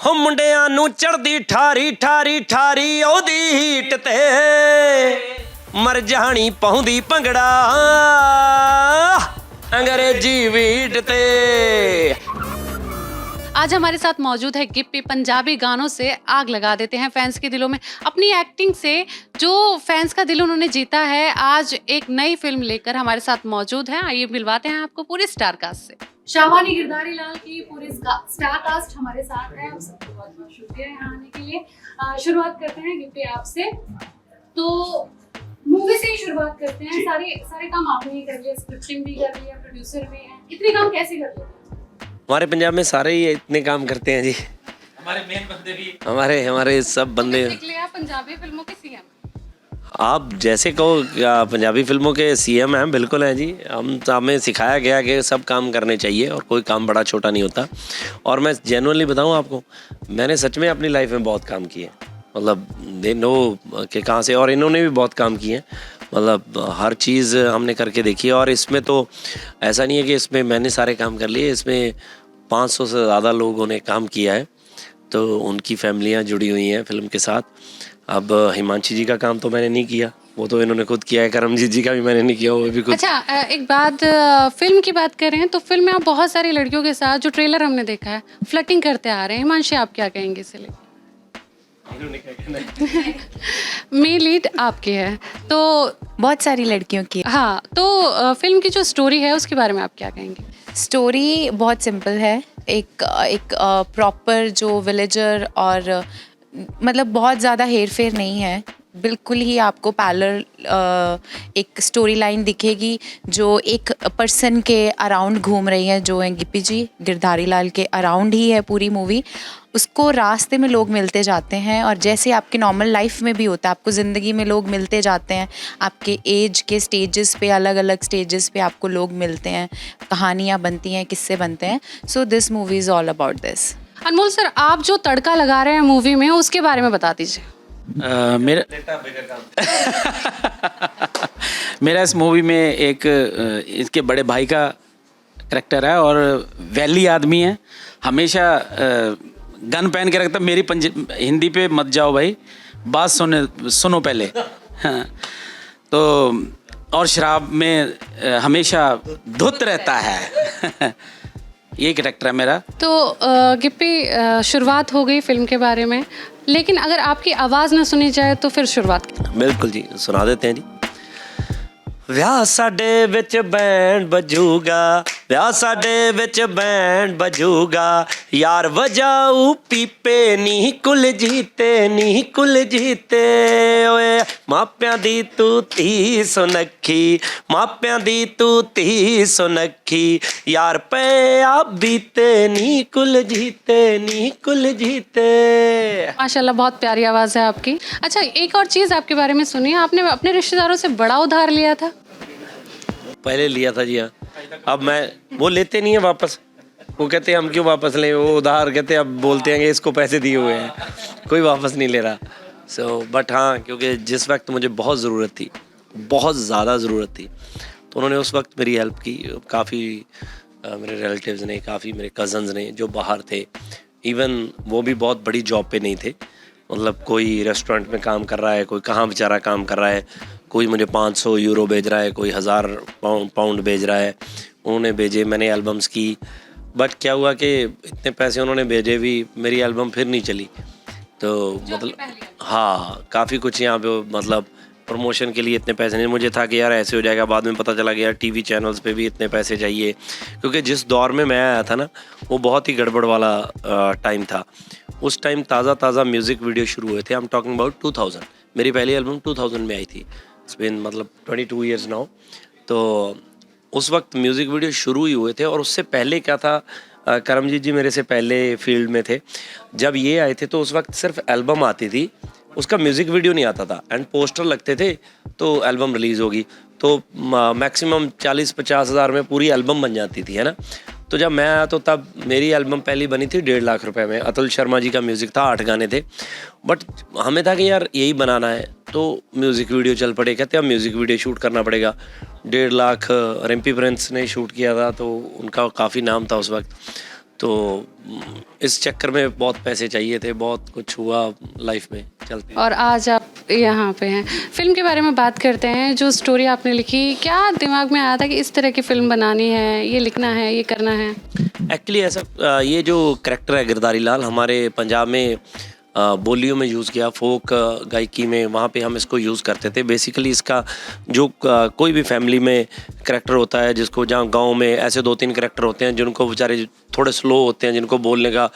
हो मुंडियां नू चढ़दी ठारी ठारी ठारी ओदी हीट ते मर जानी पाउंदी भंगड़ा अंग्रेजी बीट ते। आज हमारे साथ मौजूद है गिप्पी। पंजाबी गानों से आग लगा देते हैं फैंस के दिलों में। अपनी एक्टिंग से जो फैंस का दिल उन्होंने जीता है, आज एक नई फिल्म लेकर हमारे साथ मौजूद हैं। आइए मिलवाते हैं आपको पूरे स्टार कास्ट से। शाहबानी गिरधारी लाल की पूरी स्टार कास्ट हमारे साथ है। आप सबको बहुत बहुत शुक्रिया यहाँ आने के लिए। शुरुआत करते हैं गिप्पी आपसे। तो मूवी से ही शुरुआत करते हैं। सारे काम आपने ही कर लिया, स्क्रिप्टिंग भी कर लिया, प्रोड्यूसर भी है। इतने काम कैसे कर लिया? हमारे पंजाब में सारे ही इतने काम करते हैं जी। हमारे मेन बंदे भी हमारे सब बंदे। आप पंजाबी फिल्मों के सीएम, आप जैसे कहो, पंजाबी फिल्मों के सीएम हैं, बिल्कुल हैं जी। हमें सिखाया गया कि सब काम करने चाहिए और कोई काम बड़ा छोटा नहीं होता। और मैं जेन्युइनली बताऊं आपको, मैंने सच में अपनी लाइफ में बहुत काम किए, मतलब दे नो कि कहाँ से। और इन्होंने भी बहुत काम किए, मतलब हर चीज़ हमने करके देखी है। और इसमें तो ऐसा नहीं है कि इसमें मैंने सारे काम कर लिए, इसमें 500 से ज़्यादा लोगों ने काम किया है, तो उनकी फैमिलियाँ जुड़ी हुई हैं फिल्म के साथ। अब हिमांशी जी का काम तो मैंने नहीं किया, वो तो इन्होंने खुद किया है। करमजीत जी का भी मैंने नहीं किया, वो भी खुद। अच्छा, एक बात, फिल्म की बात करें तो फिल्म में आप बहुत सारी लड़कियों के साथ, जो ट्रेलर हमने देखा है, फ्लर्टिंग करते आ रहे हैं। हिमांशी, आप क्या कहेंगे इसे लेकर? मेन लीड आपकी है तो बहुत सारी लड़कियों की। हाँ, तो फिल्म की जो स्टोरी है उसके बारे में आप क्या कहेंगे? स्टोरी बहुत सिंपल है। एक प्रॉपर जो विलेजर और मतलब बहुत ज़्यादा हेर फेर नहीं है, बिल्कुल ही आपको पैरेलल एक स्टोरी लाइन दिखेगी जो एक पर्सन के अराउंड घूम रही है, जो है गिप्पी जी, गिरधारी लाल के अराउंड ही है पूरी मूवी। उसको रास्ते में लोग मिलते जाते हैं, और जैसे आपके नॉर्मल लाइफ में भी होता है, आपको ज़िंदगी में लोग मिलते जाते हैं, आपके एज के स्टेजेस पे, अलग अलग स्टेजेस पे आपको लोग मिलते हैं, कहानियाँ बनती हैं, किस्से बनते हैं। So this movie is all about this. Anmol sir, आप जो तड़का लगा रहे हैं मूवी में, उसके बारे में बता दीजिए। मेरा इस मूवी में एक इसके बड़े भाई का करैक्टर है, और वैली आदमी है, हमेशा गन पहन के रखता। मेरी हिंदी पे मत जाओ भाई, बात सुनो पहले। हाँ, तो और शराब में हमेशा धुत रहता है। ये करैक्टर है मेरा। तो गिप्पी, शुरुआत हो गई फिल्म के बारे में, लेकिन अगर आपकी आवाज़ ना सुनी जाए तो फिर शुरुआत। बिल्कुल जी, सुना देते हैं जी। ਵਿਆਹ ਸਾਡੇ ਵਿੱਚ ਬੈਂਡ ਵੱਜੂਗਾ, ਵਿਆਹ ਸਾਡੇ ਵਿੱਚ ਬੈਂਡ ਵੱਜੂਗਾ, ਯਾਰ ਵਜਾਊ ਪੀਪੇ ਨੀ ਕੁਲ ਜੀਤੇ ਓਏ। ਮਾਪਿਆਂ ਦੀ ਤੂੰ ਧੀ ਸੁਨੱਖੀ, ਮਾਪਿਆਂ ਦੀ ਤੂੰ ਧੀ ਸੁਨੱਖੀ, ਯਾਰ ਪਿਆ ਬੀਤੇ ਨੀ ਕੁਲ ਜੀਤੇ। माशाल्लाह, बहुत प्यारी आवाज़ है आपकी। अच्छा, एक और चीज़ आपके बारे में सुनी, आपने अपने रिश्तेदारों से बड़ा उधार लिया था? पहले लिया था जी, हाँ। अब वो लेते नहीं है वापस, वो कहते हैं हम क्यों वापस लें, वो उधार कहते हैं, अब बोलते हैं कि इसको पैसे दिए हुए हैं, कोई वापस नहीं ले रहा। सो बट हाँ, क्योंकि जिस वक्त मुझे बहुत ज़रूरत थी, बहुत ज़्यादा ज़रूरत थी, तो उन्होंने उस वक्त मेरी हेल्प की। काफ़ी मेरे रिलेटिव्स ने, काफ़ी मेरे कज़न्स ने जो बाहर थे, इवन वो भी बहुत बड़ी जॉब पे नहीं थे, मतलब कोई रेस्टोरेंट में काम कर रहा है, कोई कहाँ बेचारा काम कर रहा है, कोई मुझे 500 यूरो भेज रहा है, कोई 1000 पाउंड भेज रहा है, उन्होंने भेजे। मैंने एल्बम्स की, बट क्या हुआ कि इतने पैसे उन्होंने भेजे भी, मेरी एल्बम फिर नहीं चली। तो मतलब हाँ, काफ़ी कुछ यहाँ पे मतलब प्रमोशन के लिए इतने पैसे नहीं। मुझे था कि यार ऐसे हो जाएगा, बाद में पता चला कि यार टीवी चैनल्स पे भी इतने पैसे चाहिए, क्योंकि जिस दौर में मैं आया था ना, वो बहुत ही गड़बड़ वाला टाइम था। उस टाइम ताज़ा म्यूज़िक वीडियो शुरू हुए थे। I am talking about 2000। मेरी पहली एल्बम 2000 में आई थी। इट्स बीन मतलब 22 ईयर्स नाउ। तो उस वक्त म्यूज़िक वीडियो शुरू ही हुए थे, और उससे पहले क्या था, करमजीत जी मेरे से पहले फील्ड में थे। जब ये आए थे तो उस वक्त सिर्फ एल्बम आती थी, उसका म्यूज़िक वीडियो नहीं आता था, एंड पोस्टर लगते थे तो एल्बम रिलीज़ होगी, तो मैक्सिमम 40-50 हज़ार में पूरी एल्बम बन जाती थी, है ना। तो जब मैं आया तो तब मेरी एल्बम पहली बनी थी 1.5 लाख रुपए में। अतुल शर्मा जी का म्यूज़िक था, 8 गाने थे, बट हमें था कि यार यही बनाना है, तो म्यूज़िक वीडियो चल पड़े। कहते अब म्यूज़िक वीडियो शूट करना पड़ेगा। 1.5 लाख रिम्पी प्रिंस ने शूट किया था, तो उनका काफ़ी नाम था उस वक्त। तो इस चक्कर में बहुत पैसे चाहिए थे, बहुत कुछ हुआ लाइफ में चलते। और आज आप यहाँ पे हैं। फिल्म के बारे में बात करते हैं। जो स्टोरी आपने लिखी, क्या दिमाग में आया था कि इस तरह की फिल्म बनानी है, ये लिखना है, ये करना है? एक्चुअली ऐसा ये जो करैक्टर है गिरधारी लाल, हमारे पंजाब में बोलियों में यूज़ किया, फोक गायकी में, वहाँ पे हम इसको यूज़ करते थे। बेसिकली इसका जो कोई भी फैमिली में करैक्टर होता है, जिसको जहाँ गांव में ऐसे 2-3 करैक्टर होते हैं जिनको बेचारे थोड़े स्लो होते हैं, जिनको बोलने का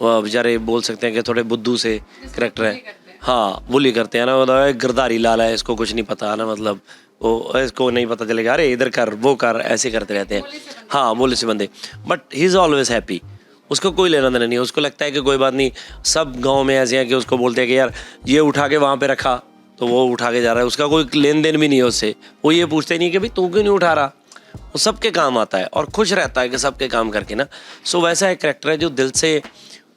बेचारे बोल सकते हैं कि थोड़े बुद्धू से करैक्टर है, हाँ बुली करते हैं ना, मतलब गिरधारी लाल है, इसको कुछ नहीं पता ना, मतलब वो इसको नहीं पता चलेगा, अरे इधर कर वो कर, ऐसे करते रहते हैं, हाँ बोले से बंदे। But he is always happy, उसको कोई लेना देना नहीं है। उसको लगता है कि कोई बात नहीं, सब गांव में ऐसे हैं कि उसको बोलते हैं कि यार ये उठा के वहाँ पे रखा, तो वो उठा के जा रहा है, उसका कोई लेन देन भी नहीं है उससे। वो ये पूछते नहीं कि भाई तू क्यों नहीं उठा रहा, वो सबके काम आता है और खुश रहता है कि सबके काम करके ना। सो वैसा एक करैक्टर है जो दिल से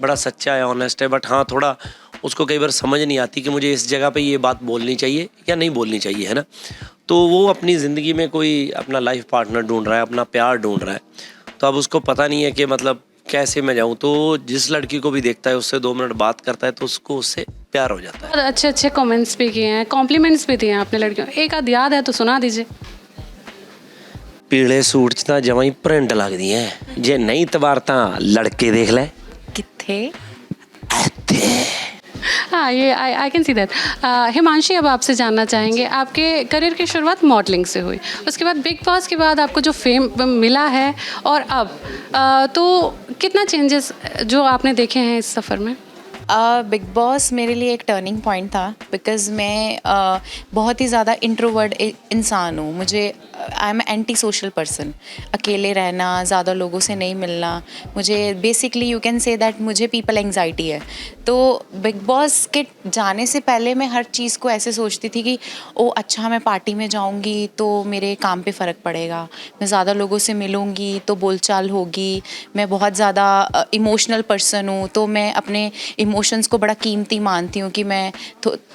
बड़ा सच्चा है, ऑनेस्ट है। बट हाँ, थोड़ा उसको कई बार समझ नहीं आती कि मुझे इस जगह पे ये बात बोलनी चाहिए या नहीं बोलनी चाहिए, है ना। तो वो अपनी ज़िंदगी में कोई अपना लाइफ पार्टनर ढूंढ रहा है, अपना प्यार ढूंढ रहा है, तो अब उसको पता नहीं है कि मतलब कैसे मैं जाऊँ। तो जिस लड़की को भी देखता है उससे 2 मिनट बात करता है तो उसको उससे प्यार हो जाता है। और अच्छे अच्छे कमेंट्स भी किए हैं, कॉम्प्लीमेंट्स भी दिए हैं आपने लड़कियों। एक आध याद है तो सुना दीजिए। पीले सूट च तां जमां ही प्रिंट लगदी है, जे नहीं तबार तां लड़के देख ले किथे। हाँ, ये I can see that. Himanshi, अब आपसे जानना चाहेंगे, आपके करियर की शुरुआत मॉडलिंग से हुई, उसके बाद बिग बॉस के बाद आपको जो फेम मिला है, और अब तो कितना चेंजेस जो आपने देखे हैं इस सफ़र में? बिग बॉस मेरे लिए एक टर्निंग पॉइंट था, बिकॉज़ मैं बहुत ही ज़्यादा इंट्रोवर्ट इंसान हूँ। मुझे I am anti social person. अकेले रहना, ज़्यादा लोगों से नहीं मिलना, मुझे basically you can say that मुझे पीपल एंग्जाइटी है। तो बिग बॉस के जाने से पहले मैं हर चीज़ को ऐसे सोचती थी कि ओ अच्छा, मैं पार्टी में जाऊँगी तो मेरे काम पे फ़र्क पड़ेगा, मैं ज़्यादा लोगों से मिलूँगी तो बोलचाल होगी, मैं बहुत ज़्यादा इमोशनल पर्सन हूँ, तो मैं अपने इमोशंस को बड़ा कीमती मानती हूँ कि मैं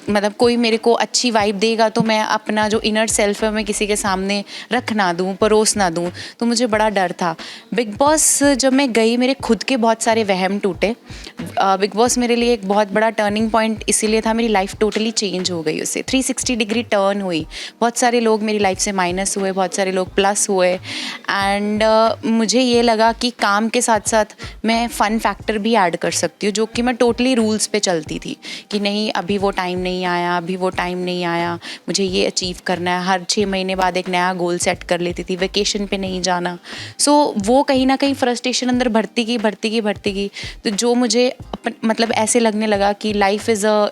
मतलब कोई मेरे को अच्छी वाइब देगा तो मैं अपना जो इनर सेल्फ है मैं किसी के सामने रख ना दूँ, परोस ना दूँ। तो मुझे बड़ा डर था। बिग बॉस जब मैं गई, मेरे खुद के बहुत सारे वहम टूटे। बिग बॉस मेरे लिए एक बहुत बड़ा टर्निंग पॉइंट इसीलिए था, मेरी लाइफ टोटली चेंज हो गई, उससे 360 डिग्री टर्न हुई। बहुत सारे लोग मेरी लाइफ से माइनस हुए, बहुत सारे लोग प्लस हुए, एंड मुझे ये लगा कि काम के साथ साथ मैं फ़न फैक्टर भी ऐड कर सकती हूँ, जो कि मैं टोटली रूल्स पे चलती थी कि नहीं अभी वो टाइम नहीं आया, अभी वो टाइम नहीं आया, मुझे ये अचीव करना है। हर 6 महीने बाद एक नया गोल सेट कर लेती थी, वेकेशन पे नहीं जाना। सो वो कहीं ना कहीं फ्रस्ट्रेशन अंदर बढ़ती गई। तो जो मुझे मतलब ऐसे लगने लगा कि life is a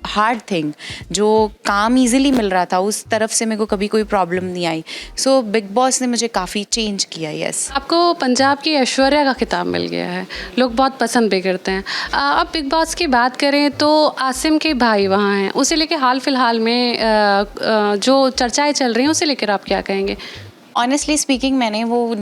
hard thing, जो काम ईजिली मिल रहा था उस तरफ से मेरे को कभी कोई प्रॉब्लम नहीं आई। सो बिग बॉस ने मुझे काफ़ी चेंज किया। यस, आपको पंजाब की ऐश्वर्या का खिताब मिल गया है, लोग बहुत पसंद भी करते हैं। अब बिग बॉस की बात करें तो आसिम के भाई वहाँ हैं, उसे लेके हाल फिलहाल में जो चर्चाएं चल रही हैं उसे लेकर आप क्या कहेंगे? ऑनेस्टली स्पीकिंग मैंने वो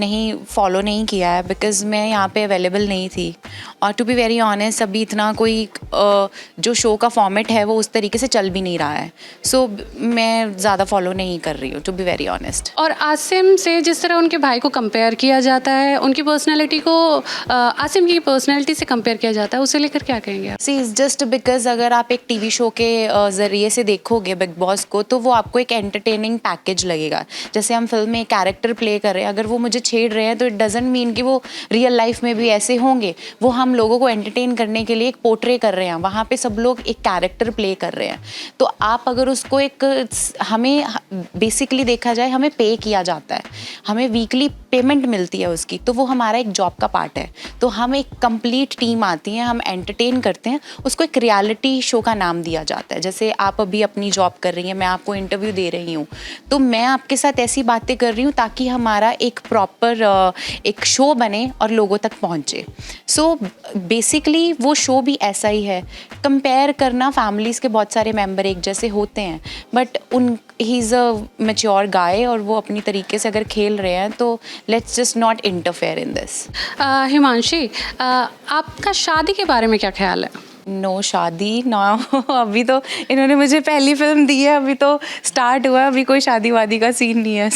फॉलो नहीं किया है, बिकॉज़ मैं यहाँ पे अवेलेबल नहीं थी, और टू बी वेरी ऑनेस्ट अभी इतना कोई जो शो का फॉर्मेट है वो उस तरीके से चल भी नहीं रहा है। सो मैं ज़्यादा फॉलो नहीं कर रही हूँ, टू बी वेरी ऑनेस्ट। और आसिम से जिस तरह उनके भाई को कंपेयर किया जाता है, उनकी पर्सनैलिटी को आसिम की पर्सनैलिटी से कंपेयर किया जाता है, उसे लेकर क्या कहेंगे आप? सी जस्ट बिकॉज अगर आप एक टीवी शो के ज़रिए से देखोगे बिग बॉस को, तो वो आपको एक एंटरटेनिंग पैकेज लगेगा। जैसे हम फिल्म में कैरेक्टर प्ले कर रहे हैं, अगर वो मुझे छेड़ रहे हैं तो इट डजंट मीन कि वो रियल लाइफ में भी ऐसे होंगे। वो हम लोगों को एंटरटेन करने के लिए एक पोर्ट्रे कर रहे हैं, वहाँ पे सब लोग एक कैरेक्टर प्ले कर रहे हैं। तो आप अगर उसको हमें बेसिकली देखा जाए, हमें पे किया जाता है, हमें वीकली पेमेंट मिलती है उसकी, तो वो हमारा एक जॉब का पार्ट है। तो हम एक कंप्लीट टीम आती है, हम एंटरटेन करते हैं, उसको एक रियलिटी शो का नाम दिया जाता है। जैसे आप अभी अपनी जॉब कर रही हैं, मैं आपको इंटरव्यू दे रही हूँ, तो मैं आपके साथ ऐसी बातें कर रही हूँ ताकि हमारा एक प्रॉपर एक शो बने और लोगों तक पहुँचे। सो बेसिकली वो शो भी ऐसा ही है। कंपेयर करना, फैमिलीज़ के बहुत सारे मेंबर एक जैसे होते हैं, but he is a mature guy, और वो अपनी तरीके से अगर खेल रहे हैं तो let's just not interfere in this. Himanshi, आपका शादी के बारे में क्या ख्याल है? नो शादी ना अभी तो इन्होंने मुझे पहली फिल्म दी है, अभी तो स्टार्ट हुआ है, अभी कोई शादी वादी का सीन नहीं है।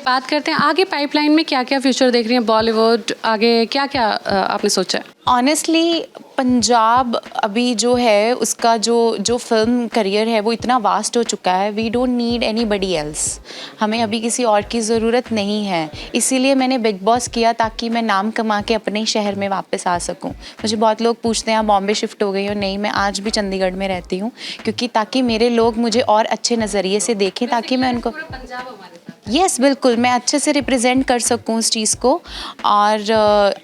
बात करते हैं आगे पाइपलाइन में क्या क्या फ्यूचर देख रही हैं, बॉलीवुड आगे क्या क्या आपने सोचा है? ऑनेस्टली पंजाब अभी जो है उसका जो फिल्म करियर है वो इतना वास्ट हो चुका है, we don't need anybody else, हमें अभी किसी और की ज़रूरत नहीं है। इसीलिए मैंने बिग बॉस किया ताकि मैं नाम कमा के अपने शहर में वापस आ सकूं। मुझे बहुत लोग पूछते हैं आप बॉम्बे शिफ्ट हो गई हो, नहीं मैं आज भी चंडीगढ़ में रहती हूँ, क्योंकि ताकि मेरे लोग मुझे और अच्छे नज़रिए से देखें, ताकि मैं उनको यस बिल्कुल मैं अच्छे से रिप्रेजेंट कर सकूं उस चीज़ को। और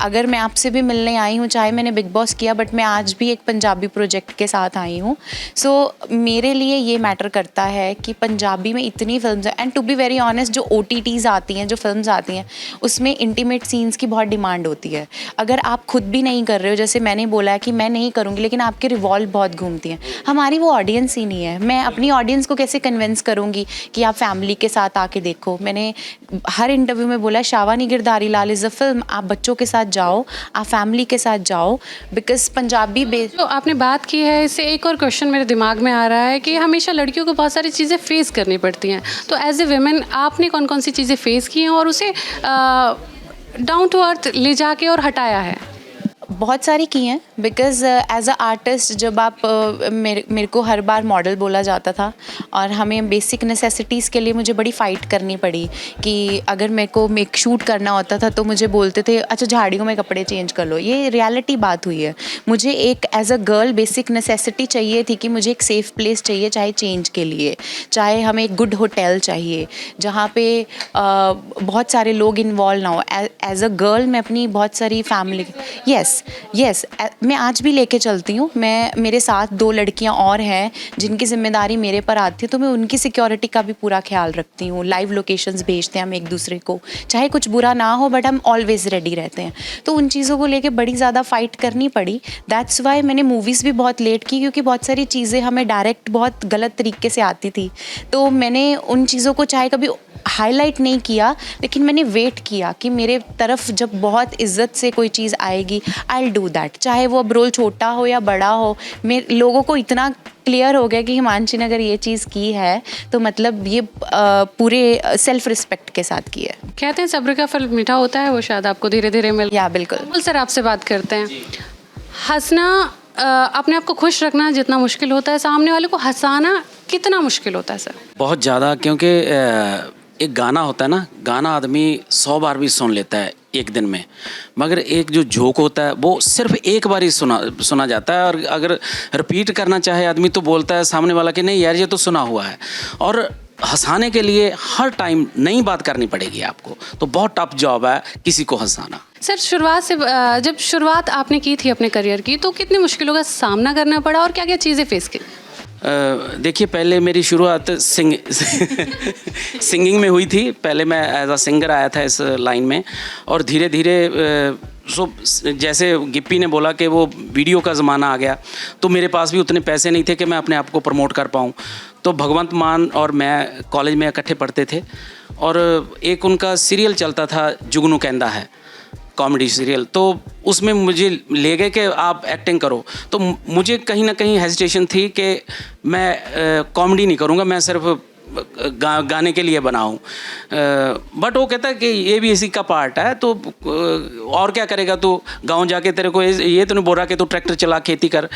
अगर मैं आपसे भी मिलने आई हूँ, चाहे मैंने बिग बॉस किया बट मैं आज भी एक पंजाबी प्रोजेक्ट के साथ आई हूँ। सो मेरे लिए ये मैटर करता है कि पंजाबी में इतनी फिल्म्स हैं, and to be very honest जो OTTs आती हैं, जो फिल्म्स आती हैं, उसमें इंटीमेट सीन्स की बहुत डिमांड होती है। अगर आप खुद भी नहीं कर रहे हो, जैसे मैंने बोला है कि मैं नहीं करूँगी, लेकिन आपके रिवॉल्व बहुत घूमती हैं, हमारी वो ऑडियंस ही नहीं है। मैं अपनी ऑडियंस को कैसे कन्विंस करूँगी कि आप फैमिली के साथ आके देखो। मैंने हर इंटरव्यू में बोला Shawani Girdhari Lal is a film, आप बच्चों के साथ जाओ, आप फैमिली के साथ जाओ, बिकॉज पंजाबी जो आपने बात की है इससे एक और क्वेश्चन मेरे दिमाग में आ रहा है कि हमेशा लड़कियों को बहुत सारी चीज़ें फेस करनी पड़ती हैं, तो एज ए वेमेन आपने कौन कौन सी चीज़ें फेस की हैं और उसे डाउन टू अर्थ ले जाके और हटाया है? बहुत सारी की हैं, बिकॉज़ एज अ आर्टिस्ट जब आप मेरे को हर बार मॉडल बोला जाता था और हमें बेसिक नेसेसिटीज़ के लिए मुझे बड़ी फ़ाइट करनी पड़ी कि अगर मेरे को मेक शूट करना होता था तो मुझे बोलते थे अच्छा झाड़ियों में कपड़े चेंज कर लो। ये रियलिटी बात हुई है। मुझे एक as a girl basic necessity चाहिए थी कि मुझे एक सेफ़ प्लेस चाहिए, चाहे चेंज के लिए, चाहे हमें एक गुड होटल चाहिए जहाँ पे बहुत सारे लोग इन्वॉल्व ना हो। एज अ गर्ल मैं अपनी बहुत सारी फैमिली यस मैं आज भी लेके चलती हूँ। मेरे साथ 2 लड़कियाँ और हैं जिनकी जिम्मेदारी मेरे पर आती है, तो मैं उनकी सिक्योरिटी का भी पूरा ख्याल रखती हूँ। लाइव लोकेशंस भेजते हैं हम एक दूसरे को, चाहे कुछ बुरा ना हो बट हम ऑलवेज रेडी रहते हैं। तो उन चीज़ों को लेके बड़ी ज़्यादा फाइट करनी पड़ी। दैट्स वाई मैंने मूवीज़ भी बहुत लेट की, क्योंकि बहुत सारी चीज़ें हमें डायरेक्ट बहुत गलत तरीके से आती थी। तो मैंने उन चीज़ों को चाहे कभी हाईलाइट नहीं किया, लेकिन मैंने वेट किया कि मेरे तरफ जब बहुत इज्जत से कोई चीज़ आएगी आई विल डू दैट, चाहे वो अब रोल छोटा हो या बड़ा हो। मेरे लोगों को इतना क्लियर हो गया कि हिमांशी ने अगर ये चीज़ की है तो मतलब ये पूरे सेल्फ रिस्पेक्ट के साथ की है। कहते हैं सब्र का फल मीठा होता है, वो शायद आपको धीरे धीरे मिल। या बिल्कुल। सर आपसे बात करते हैं। हंसना अपने आप को खुश रखना जितना मुश्किल होता है, सामने वाले को हंसाना कितना मुश्किल होता है सर? बहुत ज़्यादा, क्योंकि एक गाना होता है ना, गाना आदमी 100 बार भी सुन लेता है एक दिन में, मगर एक जो जोक होता है वो सिर्फ एक बार ही सुना जाता है। और अगर रिपीट करना चाहे आदमी तो बोलता है सामने वाला कि नहीं यार ये तो सुना हुआ है। और हंसाने के लिए हर टाइम नई बात करनी पड़ेगी आपको, तो बहुत टफ जॉब है किसी को हंसाना। सर शुरुआत से जब शुरुआत आपने की थी अपने करियर की, तो कितनी मुश्किलों का सामना करना पड़ा और क्या क्या चीज़ें फेस की? देखिए पहले मेरी शुरुआत सिंगिंग में हुई थी। पहले मैं एज अ सिंगर आया था इस लाइन में, और धीरे धीरे जैसे गिप्पी ने बोला कि वो वीडियो का ज़माना आ गया, तो मेरे पास भी उतने पैसे नहीं थे कि मैं अपने आप को प्रमोट कर पाऊँ। तो भगवंत मान और मैं कॉलेज में इकट्ठे पढ़ते थे, और एक उनका सीरियल चलता था जुगनू कहंदा है, कॉमेडी सीरियल, तो उसमें मुझे ले गए कि आप एक्टिंग करो। तो मुझे कहीं ना कहीं हेजिटेशन थी कि मैं कॉमेडी नहीं करूँगा, मैं सिर्फ गाने के लिए बनाऊँ। बट वो कहता है कि ये भी इसी का पार्ट है, तो और क्या करेगा तू, गांव जाके तेरे को ये तो नहीं बोल रहा कि तू ट्रैक्टर चला खेती कर।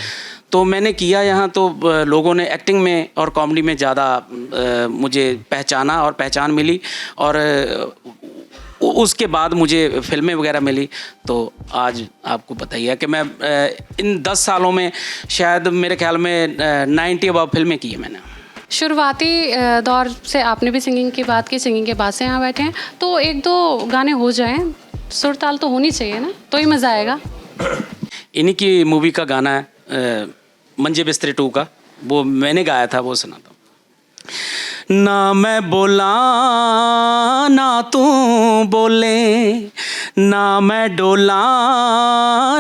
तो मैंने किया यहाँ, तो लोगों ने एक्टिंग में और कॉमेडी में ज़्यादा मुझे पहचाना और पहचान मिली, और उसके बाद मुझे फिल्में वगैरह मिली। तो आज आपको पता ही है कि मैं इन 10 सालों में शायद मेरे ख्याल में 90 अबव फिल्में की है मैंने। शुरुआती दौर से आपने भी सिंगिंग की बात की, सिंगिंग के बाद से यहाँ बैठे हैं, तो 1-2 गाने हो जाएं, सुर ताल तो होनी चाहिए ना, तो ही मज़ा आएगा। इन्हीं की मूवी का गाना है मंजे बिस्तरे 2 का, वो मैंने गाया था, वो सुना था। ना मैं बोला ना तू बोले, ना मैं डोला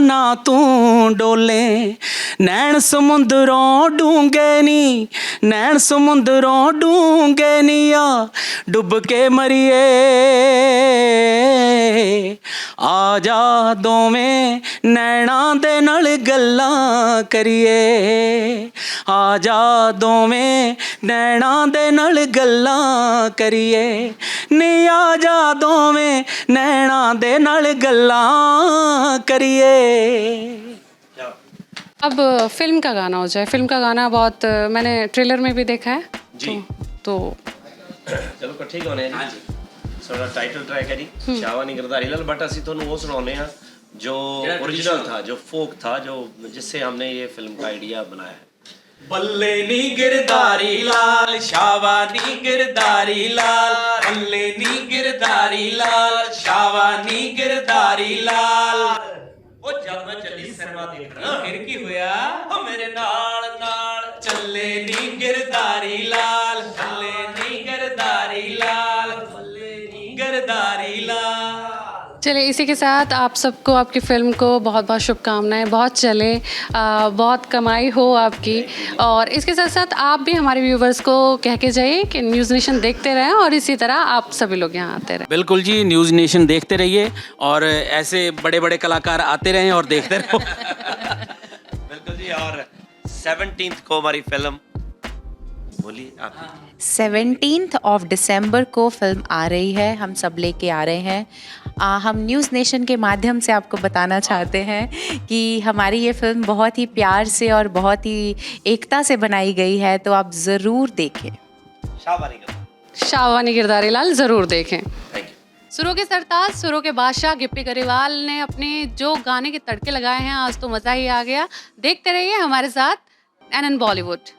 ना तू डोले, नैन समुंदरों डूंगे नी, नैन समुंदरों डूंगे निया, डुब के मरिए आ जा दोवें नैना दे नाल गल्लां करिए, आ जा दोवें नैना दे नाल गल्लां करिए, नी आ जा दोवें नैना दे नाल गल्लां करिए। अब फिल्म का गाना हो जाए। फिल्म का गाना बहुत मैंने ट्रेलर में भी देखा है जी। तो ਚਲੋ ਇਕੱਠੇ ਗਾਉਣੇ ਆ ਜੀ। ਸਾਡਾ ਟਾਈਟਲ ਟਰੈਕ ਹੈ ਜੀ ਸ਼ਾਵਾ ਨਹੀਂ ਗਿਰਧਾਰੀ ਲਾਲ, बट ਅਸੀਂ ਤੁਹਾਨੂੰ ਉਹ ਸੁਣਾਉਂਦੇ ਆ जो ओरिजिनल था, जो फोक था, जो जिससे हमने ये फिल्म का आइडिया बनाया है। बल्ले नी गिरधारी लाल, शावा नी गिरधारी लाल, बल्ले नी गिरधारी लाल, शावा नी गिरधारी लाल, ओ जब मैं चली सिनेमा देखना फिर की होया ओ मेरे नाल नाल, चले नी गिरधारी लाल, बल्ले नी गिरधारी लाल, बल्ले नी गिरधारी लाल। चलिए, इसी के साथ आप सबको, आपकी फिल्म को बहुत बहुत शुभकामनाएं, बहुत चले, बहुत कमाई हो आपकी। और इसके साथ साथ आप भी हमारे व्यूवर्स को कह के जाइए कि न्यूज़ नेशन देखते रहें और इसी तरह आप सभी लोग यहाँ आते रहें। बिल्कुल जी, न्यूज़ नेशन देखते रहिए और ऐसे बड़े बड़े कलाकार आते रहें और देखते रहो। बिल्कुल जी। और 17th को हमारी फिल्म, बोलिए आप। 17th ऑफ दिसंबर को फिल्म आ रही है, हम सब लेके आ रहे हैं। हम न्यूज़ नेशन के माध्यम से आपको बताना चाहते हैं कि हमारी ये फिल्म बहुत ही प्यार से और बहुत ही एकता से बनाई गई है, तो आप ज़रूर देखें। शावानी गिरधारी लाल ज़रूर देखें। Thank you. सुरों के सरताज, सुरों के बादशाह गिप्पी गरेवाल ने अपने जो गाने के तड़के लगाए हैं, आज तो मज़ा ही आ गया। देखते रहिए हमारे साथ NN बॉलीवुड।